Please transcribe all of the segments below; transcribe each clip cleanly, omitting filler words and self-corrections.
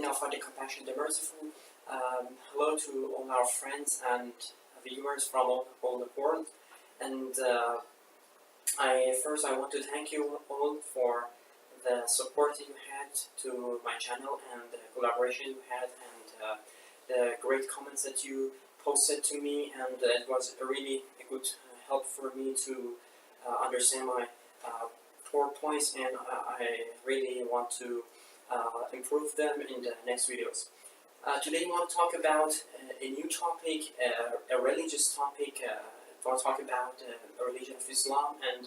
and now for the compassion, the merciful. Hello to all our friends and viewers from all the world. And I want to thank you all for the support you had to my channel and the collaboration you had and the great comments that you posted to me, and it was really a good help for me to understand my poor points, and I really want to improve them in the next videos. Today we want to talk about a new topic, a religious topic. I want to talk about the religion of Islam, and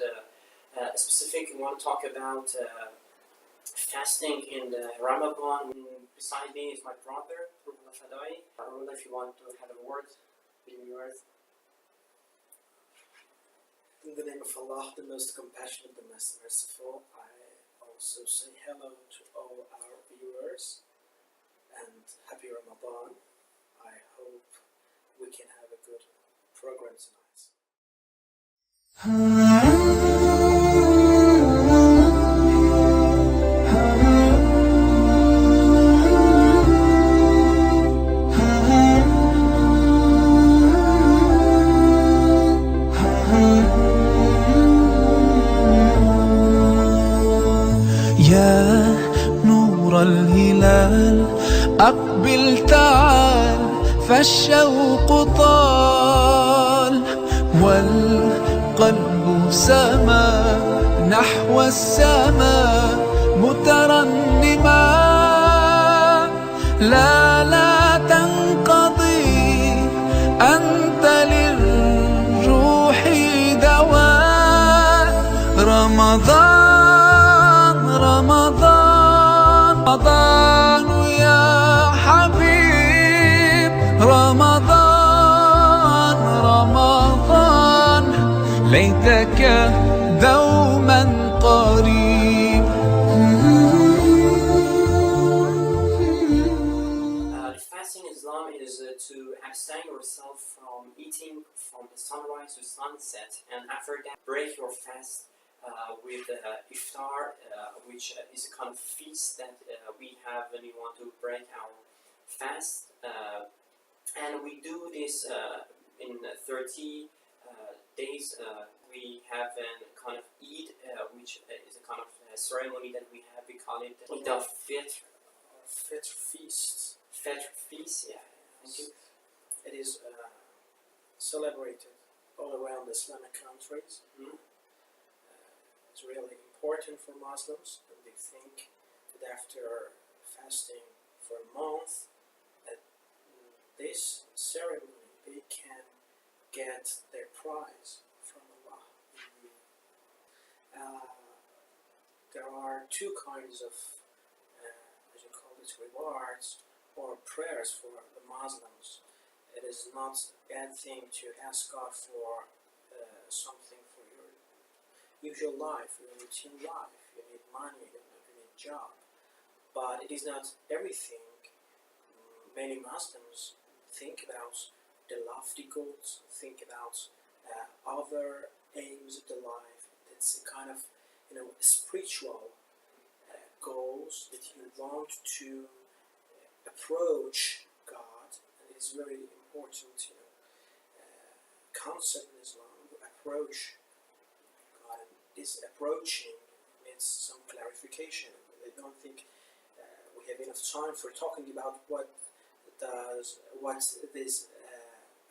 we want to talk about fasting in the Ramadan. Beside me is my brother, Fadai. I don't know if you want to have a word in yours. In the name of Allah, the most compassionate, the most merciful, I also say hello to all our viewers and happy Ramadan. I hope we can have a good program tonight. يا نور الهلال أقبل تعال فالشوق طال والقلب سما نحو السماء مترنما لا تنقضي أنت للروح دواء رمضان يا حبيب رمضان ليتك دوما قريب. Fasting in Islam is to abstain yourself from eating from the sunrise to sunset, and after that break your fast with iftar, which is a kind of feast that we have when we want to break our fast. And we do this in 30 days. We have a kind of Eid, which is a kind of ceremony that we have. We call it Eid al-Fitr. Fitr feast. Fitr feast, yeah. Thank you. It is celebrated all around Islamic countries. Mm-hmm. It's really important for Muslims, and they think that after fasting for a month, at this ceremony, they can get their prize from Allah. There are two kinds of, as you call it, rewards or prayers for the Muslims. It is not a bad thing to ask God for something for your usual life, your routine life. You need money, you need a job. But it is not everything. Many Muslims think about the lofty goals, think about other aims of the life. It's a kind of, spiritual goals that you want to approach God. And it's very important, concept in Islam, approach God. This approaching needs some clarification. I don't think we have enough time for talking about what this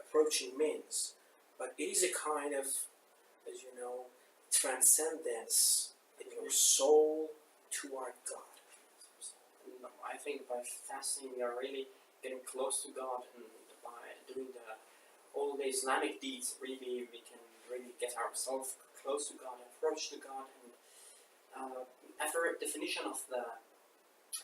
approaching means. But it is a kind of, as you know, transcendence in your soul toward God. I think by fasting we are really getting close to God, and by doing all the Islamic deeds, really we can really get ourselves close to God, approach to God. And after a definition of the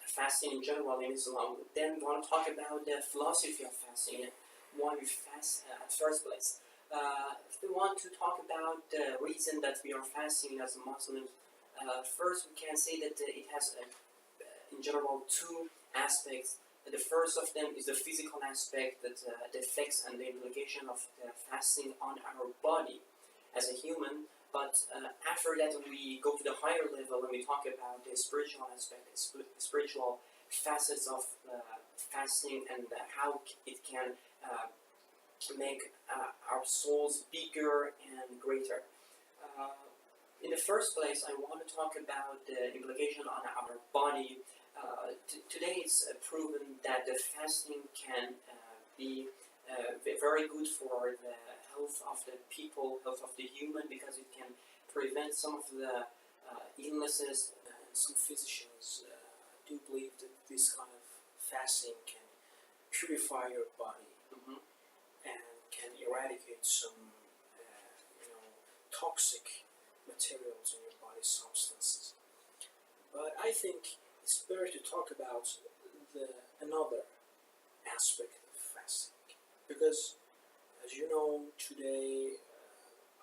fasting in general in Islam, then we want to talk about the philosophy of fasting and why we fast at first place. If we want to talk about the reason that we are fasting as Muslims, first we can say that it has in general two aspects. The first of them is the physical aspect, that the effects and the implication of the fasting on our body as a human. But after that we go to the higher level and we talk about the spiritual aspect, the spiritual facets of fasting and how it can make our souls bigger and greater. In the first place, I want to talk about the implication on our body. Today it's proven that the fasting can be very good for the health of the people, health of the human, because it can prevent some of the illnesses. And some physicians do believe that this kind of fasting can purify your body and can eradicate some toxic materials in your body, substances. But I think it's better to talk about another aspect of fasting, because as you know, today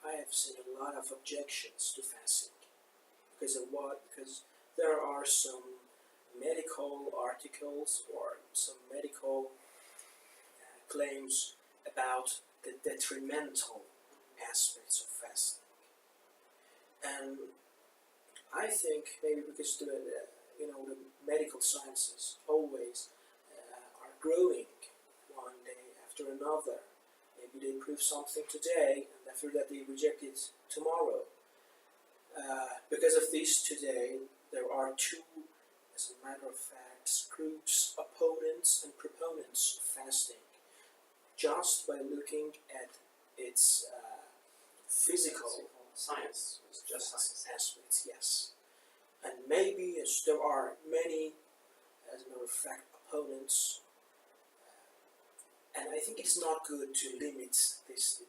I have seen a lot of objections to fasting. Because of what? Because there are some medical articles or some medical claims about the detrimental aspects of fasting. And I think maybe because the medical sciences always are growing one day after another. Maybe they prove something today, and after that they reject it tomorrow. Because of this today, there are two, as a matter of fact, groups, opponents and proponents of fasting, just by looking at its physical science, just science aspects, yes. And maybe as there are many, as a matter of fact, opponents, and I think it's not good to limit this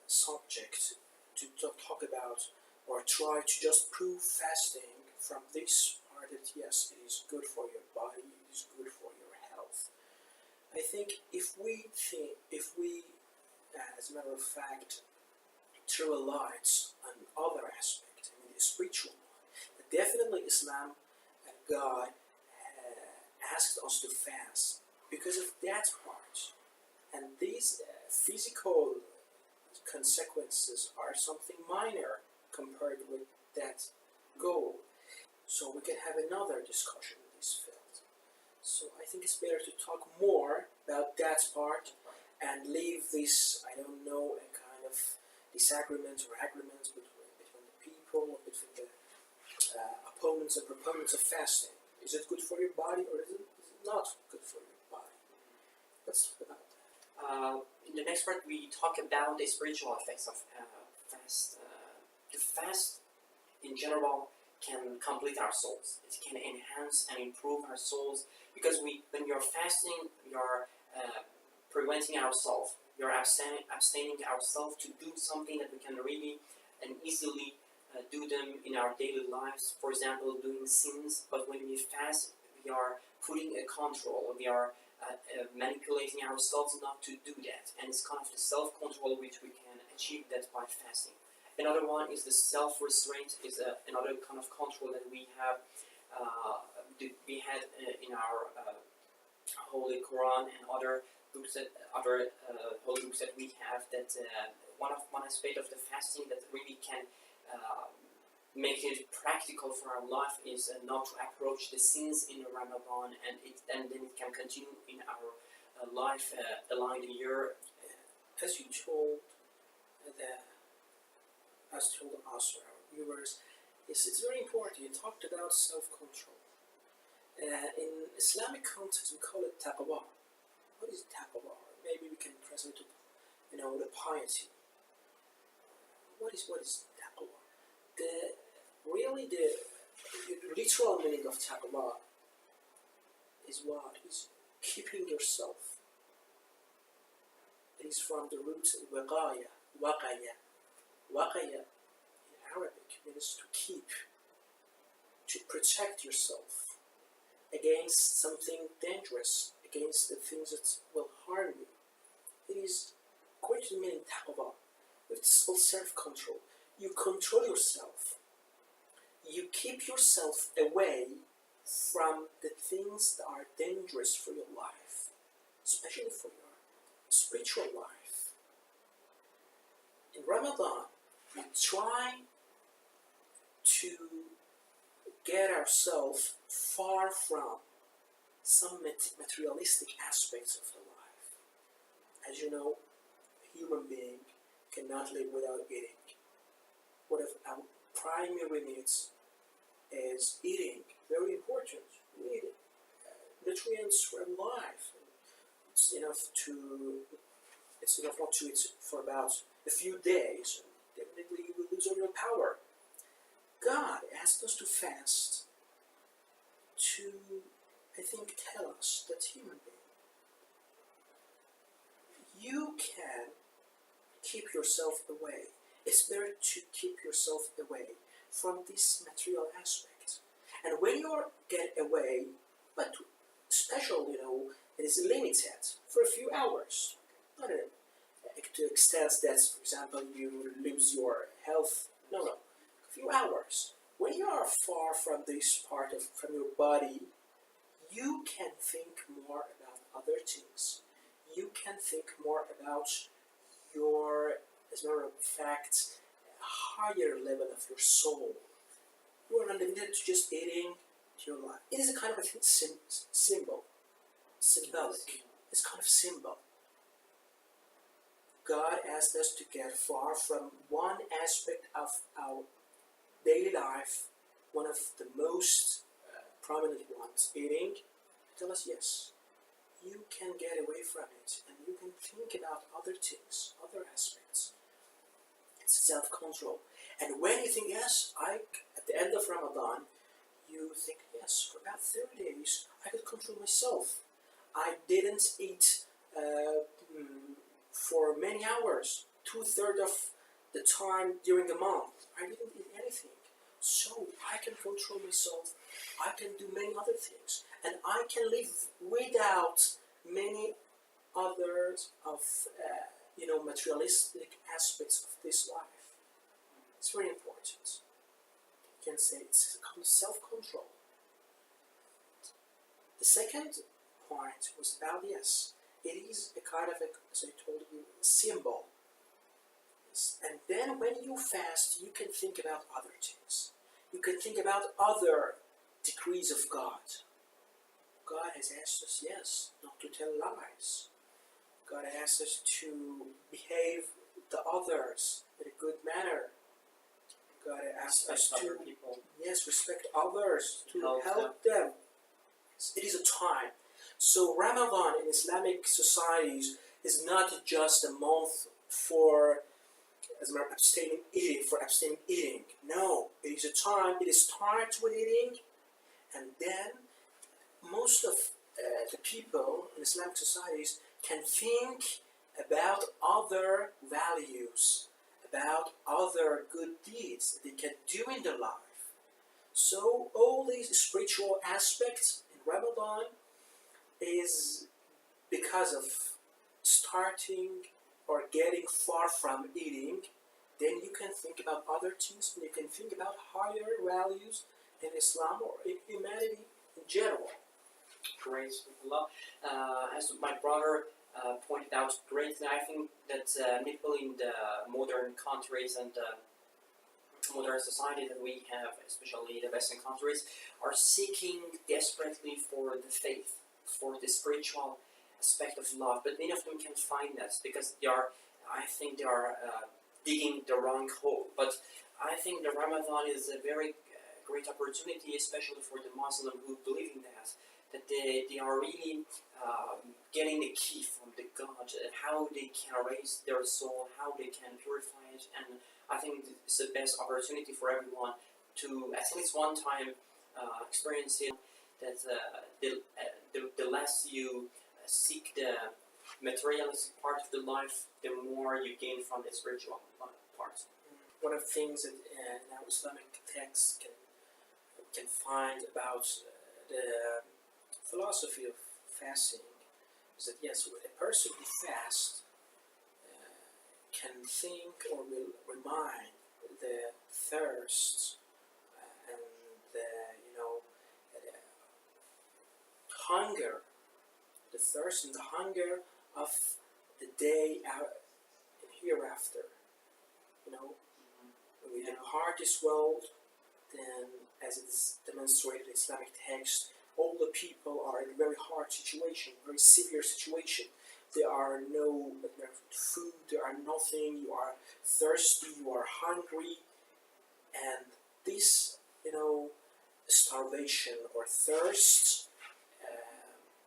subject to talk about or try to just prove fasting from this part that yes, it is good for your body, it is good for your health. I think if we, as a matter of fact, throw a light on other aspects, I mean the spiritual one, definitely Islam and God asked us to fast because of that part. And these physical consequences are something minor compared with that goal. So we can have another discussion in this field. So I think it's better to talk more about that part and leave this, I don't know, a kind of disagreement or agreement between the people, or between the opponents and proponents of fasting. Is it good for your body or is it not good for your body? Let's talk about that. In the next part, we talk about the spiritual effects of fast. The fast, in general, can complete our souls. It can enhance and improve our souls, because when you're fasting, you're preventing ourselves. You're abstaining ourselves to do something that we can really and easily do them in our daily lives. For example, doing sins. But when we fast, we are putting a control. We are manipulating ourselves not to do that. And it's kind of the self-control which we can achieve that by fasting. Another one is the self-restraint, is another kind of control that we have. We had in our Holy Quran and other books that holy books that we have. That one aspect of the fasting that really can make it practical for our life is not to approach the sins in Ramadan, and then it can continue in our life along the year. As you told us, our viewers, it's very important. You talked about self-control. In Islamic context, we call it taqwa. What is taqwa? Maybe we can translate it, the piety. What is taqwa? The literal meaning of taqwa is what? Is keeping yourself. It is from the root waqaya, waqaya. Waqaya in Arabic means to keep, to protect yourself against something dangerous, against the things that will harm you. It is quite the meaning taqwa. It's all self-control. You control yourself. You keep yourself away from the things that are dangerous for your life, especially for your spiritual life. In Ramadan, we try to get ourselves far from some materialistic aspects of the life. As you know, a human being cannot live without eating. One of our primary needs is eating. Very important. We need nutrients for life. It's enough not to eat for about a few days. Definitely you will lose all your power. God asked us to fast to, I think, tell us that human being, you can keep yourself away. It's better to keep yourself away from this material aspect. And when you get away, but special, it is limited for a few hours. Not to extent that, for example, you lose your health. No. A few hours. When you are far from this part from your body, you can think more about other things. You can think more about your, as a matter of fact, higher level of your soul. You are not limited to just eating your life. It is a kind of a symbol. Symbolic. It's kind of symbol. God asked us to get far from one aspect of our daily life, one of the most prominent ones, eating. Tell us yes, you can get away from it and you can think about other things, other aspects. It's self-control. And when you think yes, at the end of Ramadan, you think yes, for about 30 days I could control myself. I didn't eat for many hours, 2/3 of the time during the month. I didn't eat anything. So I can control myself. I can do many other things. And I can live without many others of, materialistic aspects of this life. It's very important. You can say it's self-control. The second point was about yes. It is a kind of, as I told you, a symbol. And then when you fast, you can think about other things. You can think about other decrees of God. God has asked us, yes, not to tell lies. God has asked us to behave the others in a good manner. God has asked us to, yes, respect others, to help them. It is a time. So Ramadan in Islamic societies is not just a month for abstaining eating. No, it is a time. It starts with eating, and then most of the people in Islamic societies can think about other values, about other good deeds they can do in their life. So all these spiritual aspects in Ramadan is because of starting or getting far from eating. Then you can think about other things, and you can think about higher values in Islam or in humanity in general. Great, as my brother pointed out greatly, I think that people in the modern countries and modern society that we have, especially the Western countries, are seeking desperately for the faith, for the spiritual aspect of love, but many of them can't find that because I think they are digging the wrong hole. But I think the Ramadan is a very great opportunity, especially for the Muslim who believe in that they are really getting the key from the God, how they can raise their soul, how they can purify it, and I think it's the best opportunity for everyone to at least one time experience it. That the less you seek the materialistic part of the life, the more you gain from the spiritual part. One of the things that now Islamic texts can find about the philosophy of fasting is that yes, a person who fasts can think or will remind the thirst and the hunger, the thirst and the hunger of the day out and hereafter. When we depart this world, then as it is demonstrated in Islamic text, all the people are in a very hard situation, very severe situation. There are no food, there are nothing, you are thirsty, you are hungry, and this, starvation or thirst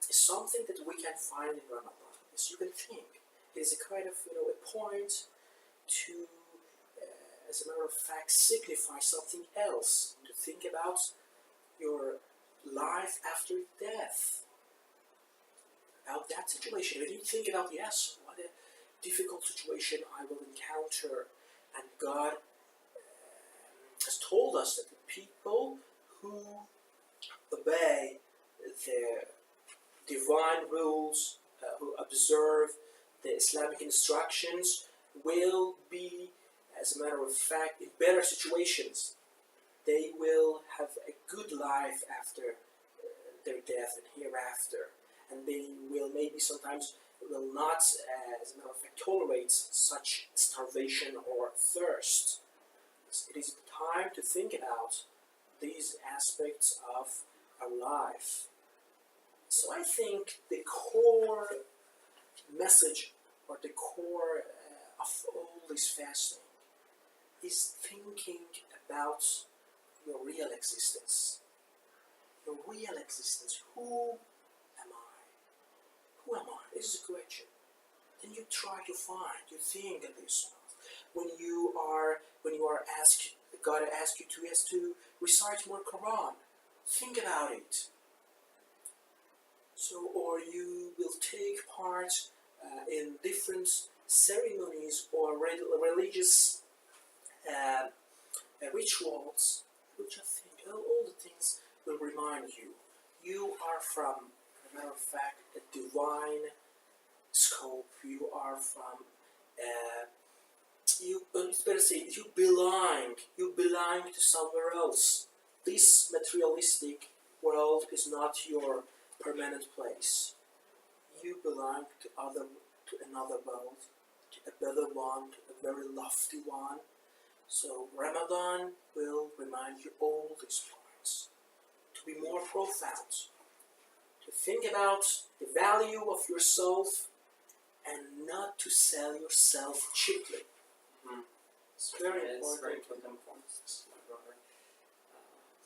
is something that we can find in Ramadan. As you can think, it is a kind of, a point to, as a matter of fact, signify something else, to think about your life after death, about that situation. When you think about, yes, what a difficult situation I will encounter, and God has told us that the people who obey the divine rules, who observe the Islamic instructions, will be, as a matter of fact, in better situations. They will have a good life after their death and hereafter, and they will maybe sometimes will not, as a matter of fact, tolerate such starvation or thirst. It is time to think about these aspects of our life. So I think the core message or the core of all this fasting is thinking about your real existence. Your real existence. Who am I? Who am I? This is a question. Then you try to find, you think of yourself. When you are asked, God asks you to recite more Quran, think about it. So, or you will take part in different ceremonies or religious rituals. You just think, all the things will remind you. You are from, as a matter of fact, a divine scope. You are from, it's better to say, you belong to somewhere else. This materialistic world is not your permanent place. You belong to another world, to a better one, to a very lofty one. So Ramadan will remind you all these points, to be more profound, to think about the value of yourself and not to sell yourself cheaply. It's very important point. My brother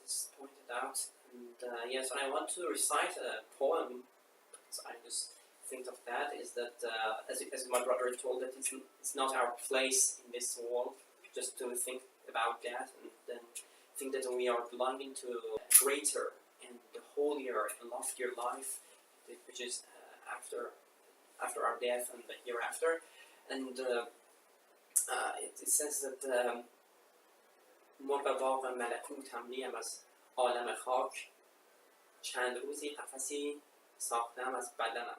just pointed out. And yes, when I want to recite a poem, so I just think of that, is that as my brother told, that it's not our place in this world, just to think about that and then think that we are belonging to a greater and the holier and loftier life, which is after our death and the hereafter. And it says that مرغ باغ ملکوتم نیم از عالم خاک، چند روزی قفسی ساختم از بدنم.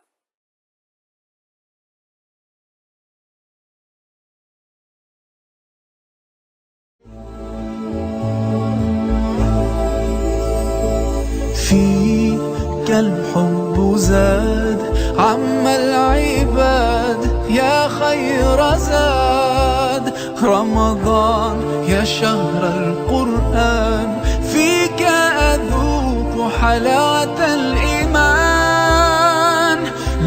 فيك الحب زاد عم العباد يا خير زاد رمضان يا شهر القرآن فيك أذوق حلاوة الإيمان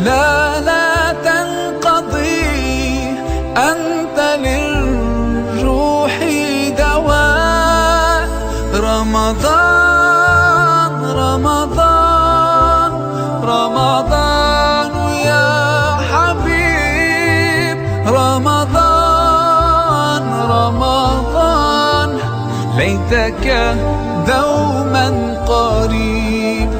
لا تنقضي أنت للروح دواء رمضان يا حبيب رمضان ليتك دوما قريب.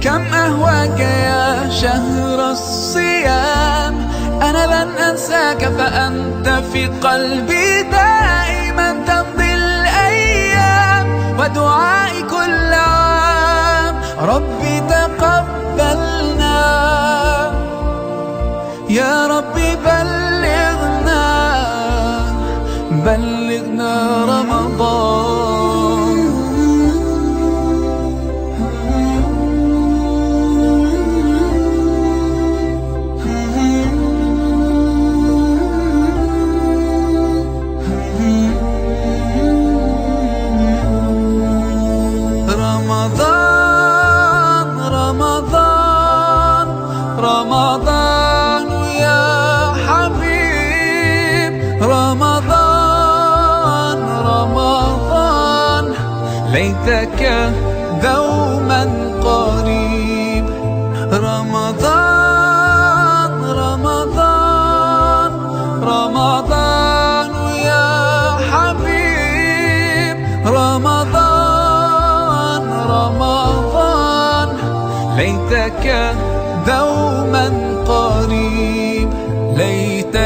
كم أهواك يا شهر الصيام أنا لن أنساك فأنت في قلبي دائما تمضي الأيام ودعائي كل عام ربي تقبلنا يا ربي بلغنا ليتك دوما قريب. رمضان رمضان رمضان يا حبيب، رمضان رمضان ليتك دوما قريب، ليتك